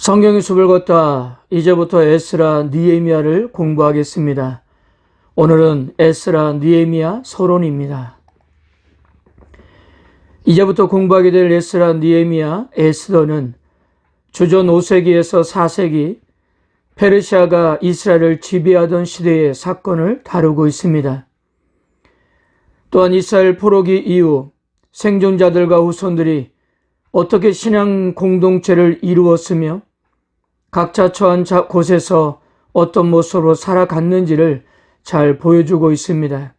성경의 숲을 걷다. 이제부터 에스라 느헤미야를 공부하겠습니다. 오늘은 에스라 느헤미야 서론입니다. 이제부터 공부하게 될 에스라 느헤미야 에스더는 주전 5세기에서 4세기 페르시아가 이스라엘을 지배하던 시대의 사건을 다루고 있습니다. 또한 이스라엘 포로기 이후 생존자들과 후손들이 어떻게 신앙 공동체를 이루었으며 각자 처한 곳에서 어떤 모습으로 살아갔는지를 잘 보여주고 있습니다.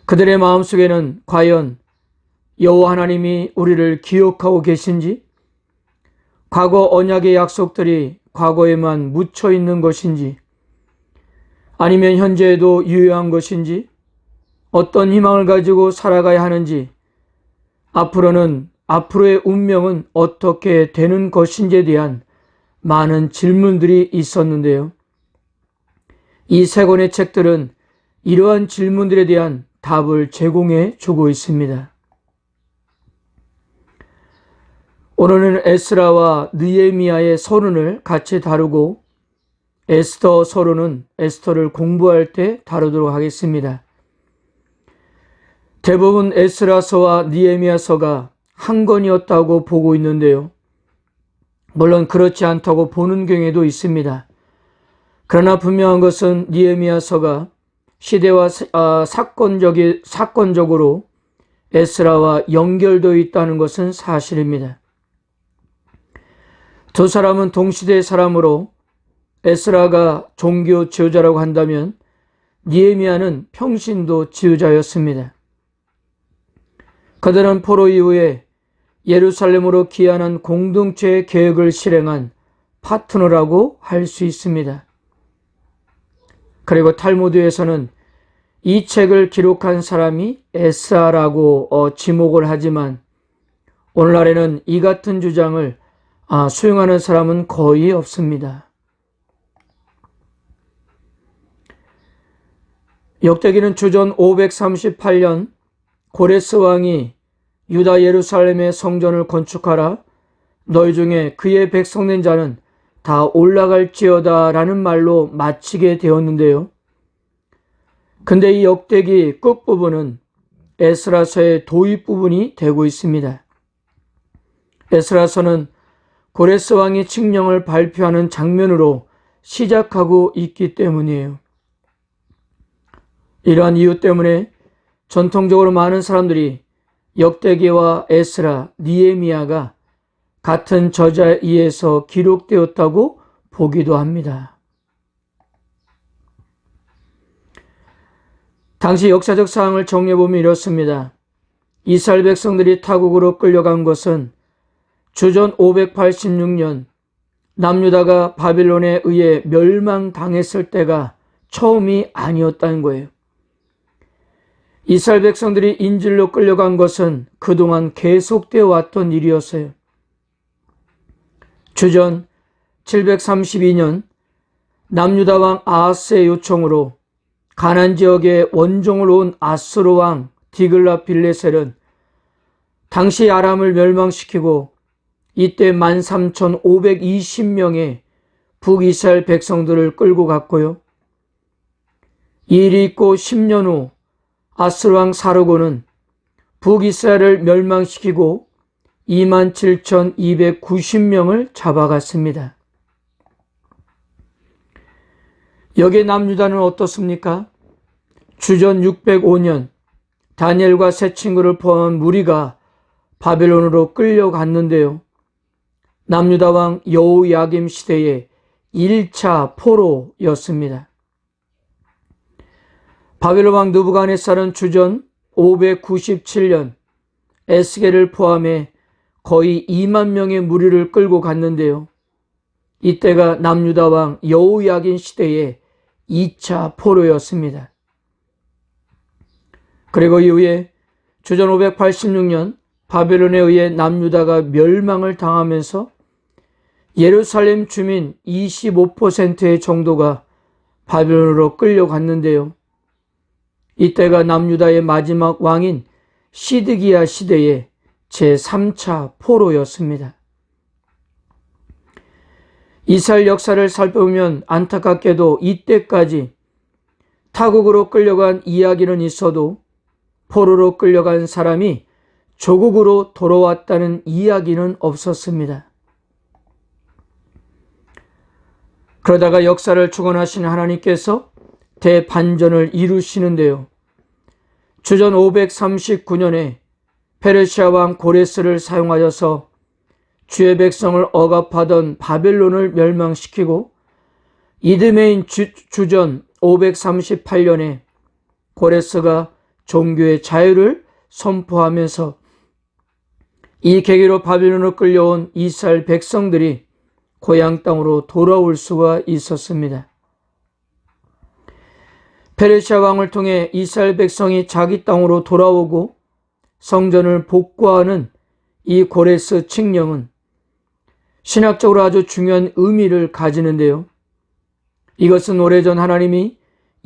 그들의 마음속에는 과연 여호와 하나님이 우리를 기억하고 계신지, 과거 언약의 약속들이 과거에만 묻혀 있는 것인지, 아니면 현재에도 유효한 것인지, 어떤 희망을 가지고 살아가야 하는지, 앞으로의 운명은 어떻게 되는 것인지에 대한 많은 질문들이 있었는데요. 이 세 권의 책들은 이러한 질문들에 대한 답을 제공해 주고 있습니다. 오늘은 에스라와 느헤미야의 서론을 같이 다루고 에스더 서론은 에스더를 공부할 때 다루도록 하겠습니다. 대부분 에스라서와 느헤미야서가 한 권이었다고 보고 있는데요. 물론 그렇지 않다고 보는 경우도 있습니다. 그러나 분명한 것은 느헤미야서가 시대와 사건적으로 에스라와 연결되어 있다는 것은 사실입니다. 두 사람은 동시대의 사람으로 에스라가 종교 지도자라고 한다면 느헤미야는 평신도 지도자였습니다. 그들은 포로 이후에 예루살렘으로 귀환한 공동체의 계획을 실행한 파트너라고 할 수 있습니다. 그리고 탈무드에서는 이 책을 기록한 사람이 에스라라고 지목을 하지만 오늘날에는 이 같은 주장을 수용하는 사람은 거의 없습니다. 역대기는 주전 538년 고레스 왕이 유다 예루살렘의 성전을 건축하라. 너희 중에 그의 백성된 자는 다 올라갈지어다 라는 말로 마치게 되었는데요. 근데 이 역대기 끝부분은 에스라서의 도입 부분이 되고 있습니다. 에스라서는 고레스 왕의 칙령을 발표하는 장면으로 시작하고 있기 때문이에요. 이러한 이유 때문에 전통적으로 많은 사람들이 역대기와 에스라, 느헤미야가 같은 저자에 의해서 기록되었다고 보기도 합니다. 당시 역사적 사항을 정리해보면 이렇습니다. 이스라엘 백성들이 타국으로 끌려간 것은 주전 586년 남유다가 바빌론에 의해 멸망당했을 때가 처음이 아니었다는 거예요. 이스라엘 백성들이 인질로 끌려간 것은 그동안 계속되어 왔던 일이었어요. 주전 732년 남유다 왕 아하스의 요청으로 가나안 지역에 원종을 온 아수르 왕 디글라빌레셀은 당시 아람을 멸망시키고 이때 13,520명의 북이스라엘 백성들을 끌고 갔고요. 이 일이 있고 10년 후 아수르 왕 사르고는 북이스라엘을 멸망시키고 27,290명을 잡아갔습니다. 여기에 남유다는 어떻습니까? 주전 605년 다니엘과 세 친구를 포함한 무리가 바벨론으로 끌려갔는데요. 남유다 왕 여호야김 시대의 1차 포로였습니다. 바벨론 왕 느부갓네살은 주전 597년 에스겔을 포함해 거의 2만 명의 무리를 끌고 갔는데요. 이때가 남유다 왕 여호야긴 시대의 2차 포로였습니다. 그리고 이후에 주전 586년 바벨론에 의해 남유다가 멸망을 당하면서 예루살렘 주민 25%의 정도가 바벨론으로 끌려갔는데요. 이때가 남유다의 마지막 왕인 시드기야 시대의 제3차 포로였습니다. 이스라엘 역사를 살펴보면 안타깝게도 이때까지 타국으로 끌려간 이야기는 있어도 포로로 끌려간 사람이 조국으로 돌아왔다는 이야기는 없었습니다. 그러다가 역사를 주관하신 하나님께서 대반전을 이루시는데요. 주전 539년에 페르시아 왕 고레스를 사용하여서 주의 백성을 억압하던 바벨론을 멸망시키고 이듬해인 주전 538년에 고레스가 종교의 자유를 선포하면서 이 계기로 바벨론으로 끌려온 이스라엘 백성들이 고향 땅으로 돌아올 수가 있었습니다. 페르시아 왕을 통해 이스라엘 백성이 자기 땅으로 돌아오고 성전을 복구하는 이 고레스 칙령은 신학적으로 아주 중요한 의미를 가지는데요. 이것은 오래전 하나님이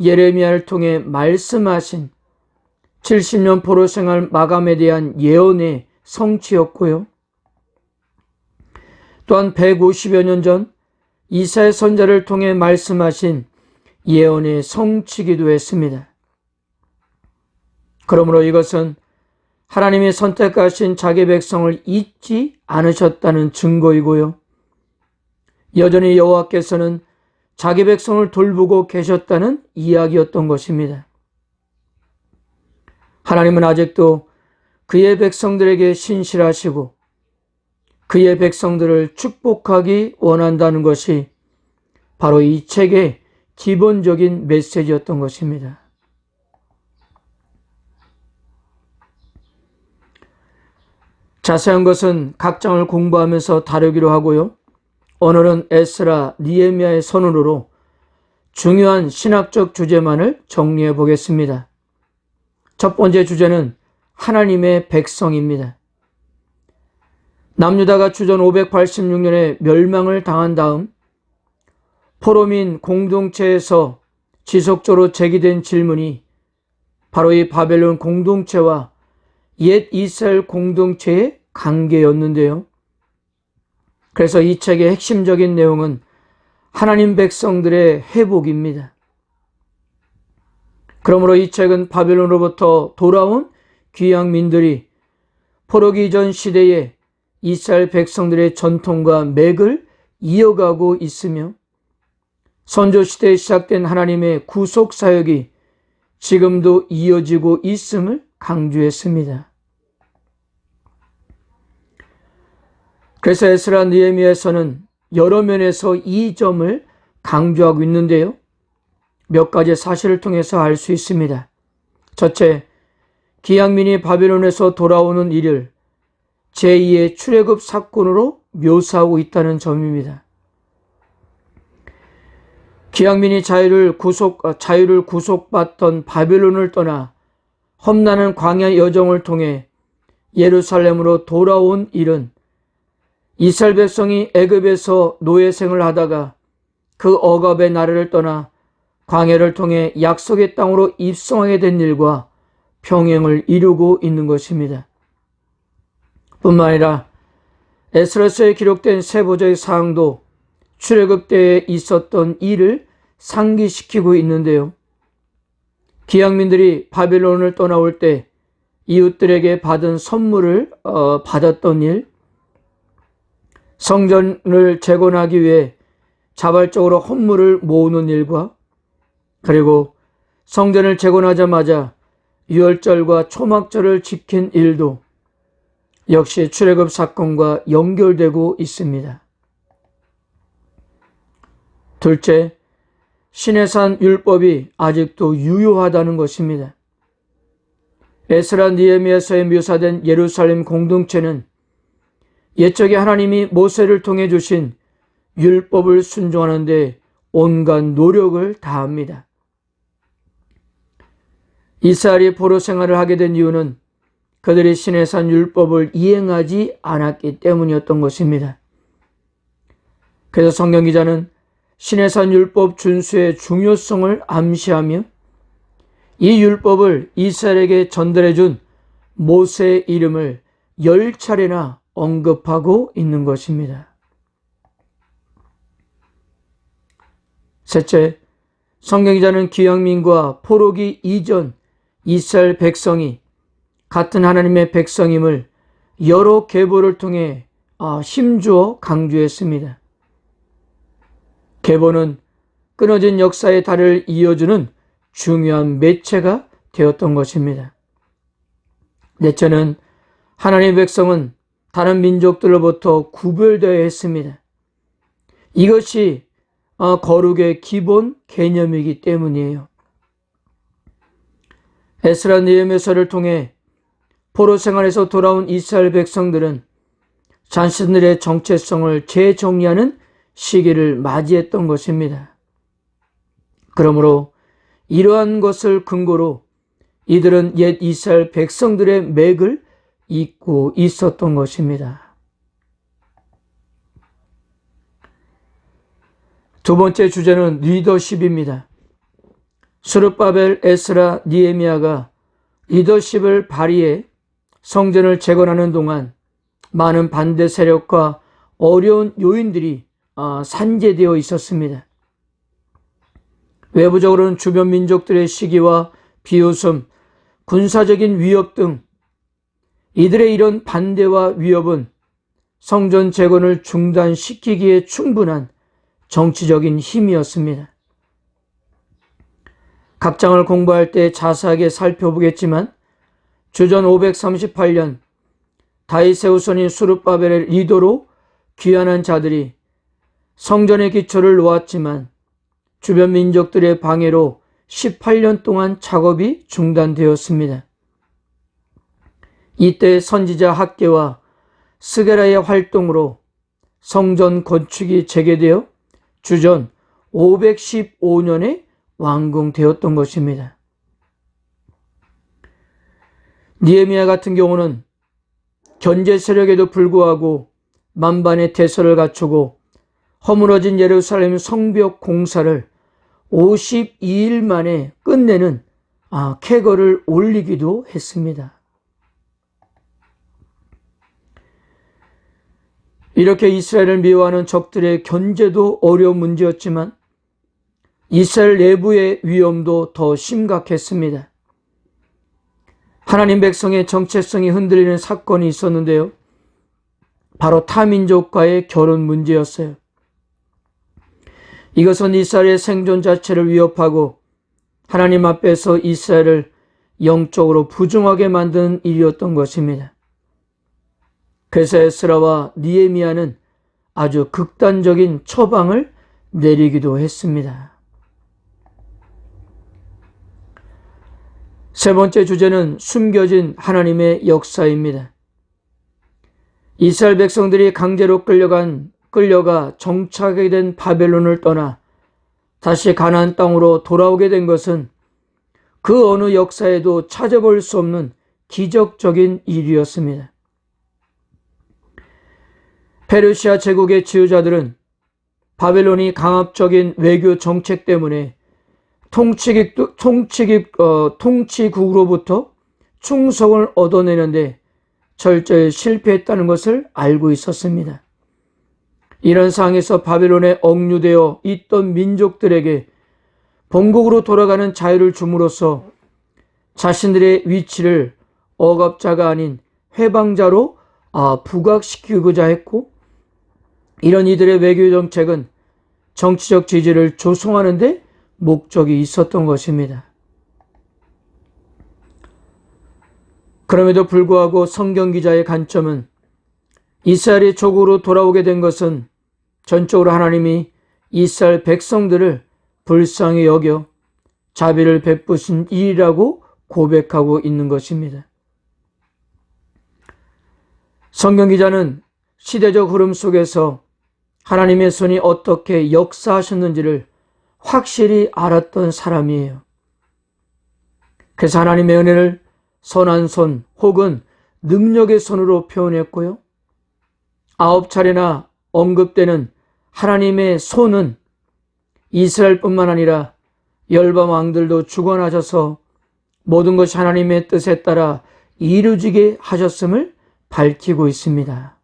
예레미야를 통해 말씀하신 70년 포로 생활 마감에 대한 예언의 성취였고요. 또한 150여 년 전 이사야 선지자를 통해 말씀하신 예언의 성취기도 했습니다. 그러므로 이것은 하나님이 선택하신 자기 백성을 잊지 않으셨다는 증거이고요. 여전히 여호와께서는 자기 백성을 돌보고 계셨다는 이야기였던 것입니다. 하나님은 아직도 그의 백성들에게 신실하시고 그의 백성들을 축복하기 원한다는 것이 바로 이 책의 기본적인 메시지였던 것입니다. 자세한 것은 각 장을 공부하면서 다루기로 하고요. 오늘은 에스라, 느헤미야의 서론으로 중요한 신학적 주제만을 정리해 보겠습니다. 첫 번째 주제는 하나님의 백성입니다. 남유다가 주전 586년에 멸망을 당한 다음 포로민 공동체에서 지속적으로 제기된 질문이 바로 이 바벨론 공동체와 옛 이스라엘 공동체의 관계였는데요. 그래서 이 책의 핵심적인 내용은 하나님 백성들의 회복입니다. 그러므로 이 책은 바벨론으로부터 돌아온 귀양민들이 포로기 이전 시대에 이스라엘 백성들의 전통과 맥을 이어가고 있으며 선조시대에 시작된 하나님의 구속사역이 지금도 이어지고 있음을 강조했습니다. 그래서 에스라 느헤미야에서는 여러 면에서 이 점을 강조하고 있는데요. 몇 가지 사실을 통해서 알 수 있습니다. 첫째, 기양민이 바벨론에서 돌아오는 일을 제2의 출애굽 사건으로 묘사하고 있다는 점입니다. 기양민이 자유를 구속받던 바벨론을 떠나 험난한 광야 여정을 통해 예루살렘으로 돌아온 일은 이스라엘 백성이 애굽에서 노예생을 하다가 그 억압의 나라를 떠나 광야를 통해 약속의 땅으로 입성하게 된 일과 평행을 이루고 있는 것입니다. 뿐만 아니라 에스라서에 기록된 세부적인 사항도 출애굽 때에 있었던 일을 상기시키고 있는데요. 기양민들이 바벨론을 떠나올 때 이웃들에게 받은 선물을 받았던 일, 성전을 재건하기 위해 자발적으로 헌물을 모으는 일과 그리고 성전을 재건하자마자 유월절과 초막절을 지킨 일도 역시 출애굽 사건과 연결되고 있습니다. 둘째, 시내산 율법이 아직도 유효하다는 것입니다. 에스라 느헤미야서에 묘사된 예루살렘 공동체는 옛적에 하나님이 모세를 통해 주신 율법을 순종하는 데 온갖 노력을 다합니다. 이스라엘이 포로 생활을 하게 된 이유는 그들이 시내산 율법을 이행하지 않았기 때문이었던 것입니다. 그래서 성경 기자는 시내산 율법 준수의 중요성을 암시하며 이 율법을 이스라엘에게 전달해 준 모세의 이름을 10차례나 언급하고 있는 것입니다. 셋째, 성경기자는 기왕민과 포로기 이전 이스라엘 백성이 같은 하나님의 백성임을 여러 계보를 통해 힘주어 강조했습니다. 계보는 끊어진 역사의 달을 이어주는 중요한 매체가 되었던 것입니다. 넷째는 하나님의 백성은 다른 민족들로부터 구별되어야 했습니다. 이것이 거룩의 기본 개념이기 때문이에요. 에스라 느헤미야서를 통해 포로 생활에서 돌아온 이스라엘 백성들은 자신들의 정체성을 재정리하는 시기를 맞이했던 것입니다. 그러므로 이러한 것을 근거로 이들은 옛 이스라엘 백성들의 맥을 잇고 있었던 것입니다. 두 번째 주제는 리더십입니다. 스룹바벨, 에스라, 느헤미야가 리더십을 발휘해 성전을 재건하는 동안 많은 반대 세력과 어려운 요인들이 산재되어 있었습니다. 외부적으로는 주변 민족들의 시기와 비웃음, 군사적인 위협 등 이들의 이런 반대와 위협은 성전 재건을 중단시키기에 충분한 정치적인 힘이었습니다. 각 장을 공부할 때 자세하게 살펴보겠지만 주전 538년 다윗의 후손인 스룹바벨의 리더로 귀환한 자들이 성전의 기초를 놓았지만 주변 민족들의 방해로 18년 동안 작업이 중단되었습니다. 이때 선지자 학개와 스게라의 활동으로 성전 건축이 재개되어 주전 515년에 완공되었던 것입니다. 느헤미야 같은 경우는 견제 세력에도 불구하고 만반의 대서를 갖추고 허물어진 예루살렘 성벽 공사를 52일 만에 끝내는 쾌거를 올리기도 했습니다. 이렇게 이스라엘을 미워하는 적들의 견제도 어려운 문제였지만 이스라엘 내부의 위험도 더 심각했습니다. 하나님 백성의 정체성이 흔들리는 사건이 있었는데요. 바로 타민족과의 결혼 문제였어요. 이것은 이스라엘의 생존 자체를 위협하고 하나님 앞에서 이스라엘을 영적으로 부정하게 만드는 일이었던 것입니다. 그래서 에스라와 느헤미야는 아주 극단적인 처방을 내리기도 했습니다. 세 번째 주제는 숨겨진 하나님의 역사입니다. 이스라엘 백성들이 강제로 끌려가 정착하게 된 바벨론을 떠나 다시 가나안 땅으로 돌아오게 된 것은 그 어느 역사에도 찾아볼 수 없는 기적적인 일이었습니다. 페르시아 제국의 지도자들은 바벨론이 강압적인 외교 정책 때문에 통치국으로부터 충성을 얻어내는데 철저히 실패했다는 것을 알고 있었습니다. 이런 상황에서 바벨론에 억류되어 있던 민족들에게 본국으로 돌아가는 자유를 줌으로써 자신들의 위치를 억압자가 아닌 회방자로 부각시키고자 했고, 이런 이들의 외교 정책은 정치적 지지를 조성하는 데 목적이 있었던 것입니다. 그럼에도 불구하고 성경 기자의 관점은 이스라엘이 조국으로 돌아오게 된 것은 전적으로 하나님이 이스라엘 백성들을 불쌍히 여겨 자비를 베푸신 일이라고 고백하고 있는 것입니다. 성경 기자는 시대적 흐름 속에서 하나님의 손이 어떻게 역사하셨는지를 확실히 알았던 사람이에요. 그래서 하나님의 은혜를 선한 손 혹은 능력의 손으로 표현했고요. 9차례나 언급되는 하나님의 손은 이스라엘뿐만 아니라 열방 왕들도 주관하셔서 모든 것이 하나님의 뜻에 따라 이루어지게 하셨음을 밝히고 있습니다.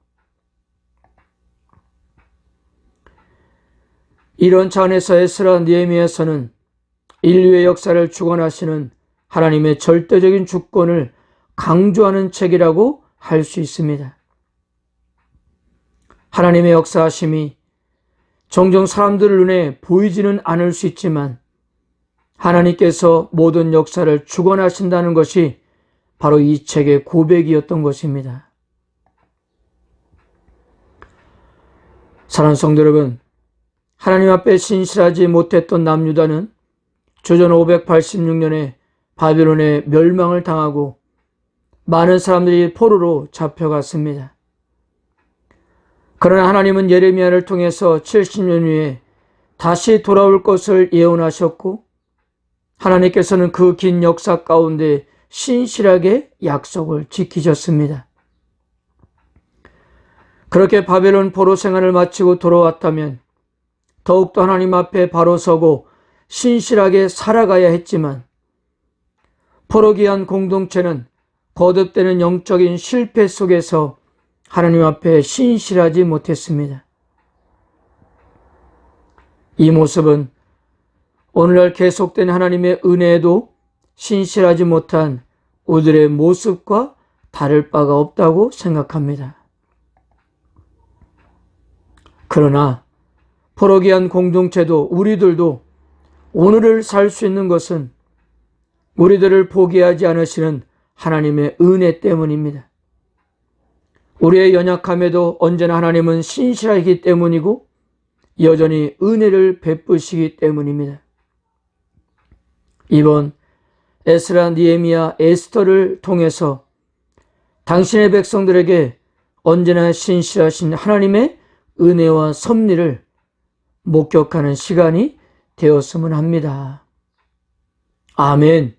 이런 차원에서 에스라 느헤미야서는 인류의 역사를 주관하시는 하나님의 절대적인 주권을 강조하는 책이라고 할 수 있습니다. 하나님의 역사하심이 종종 사람들 눈에 보이지는 않을 수 있지만 하나님께서 모든 역사를 주관하신다는 것이 바로 이 책의 고백이었던 것입니다. 사랑하는 성도 여러분, 하나님 앞에 신실하지 못했던 남유다는 주전 586년에 바벨론의 멸망을 당하고 많은 사람들이 포로로 잡혀갔습니다. 그러나 하나님은 예레미야를 통해서 70년 후에 다시 돌아올 것을 예언하셨고 하나님께서는 그 긴 역사 가운데 신실하게 약속을 지키셨습니다. 그렇게 바벨론 포로 생활을 마치고 돌아왔다면 더욱더 하나님 앞에 바로 서고 신실하게 살아가야 했지만 포로기한 공동체는 거듭되는 영적인 실패 속에서 하나님 앞에 신실하지 못했습니다. 이 모습은 오늘날 계속된 하나님의 은혜에도 신실하지 못한 우리들의 모습과 다를 바가 없다고 생각합니다. 그러나 포로기한 공동체도 우리들도 오늘을 살 수 있는 것은 우리들을 포기하지 않으시는 하나님의 은혜 때문입니다. 우리의 연약함에도 언제나 하나님은 신실하기 때문이고 여전히 은혜를 베푸시기 때문입니다. 이번 에스라, 느헤미야, 에스더를 통해서 당신의 백성들에게 언제나 신실하신 하나님의 은혜와 섭리를 목격하는 시간이 되었으면 합니다. 아멘.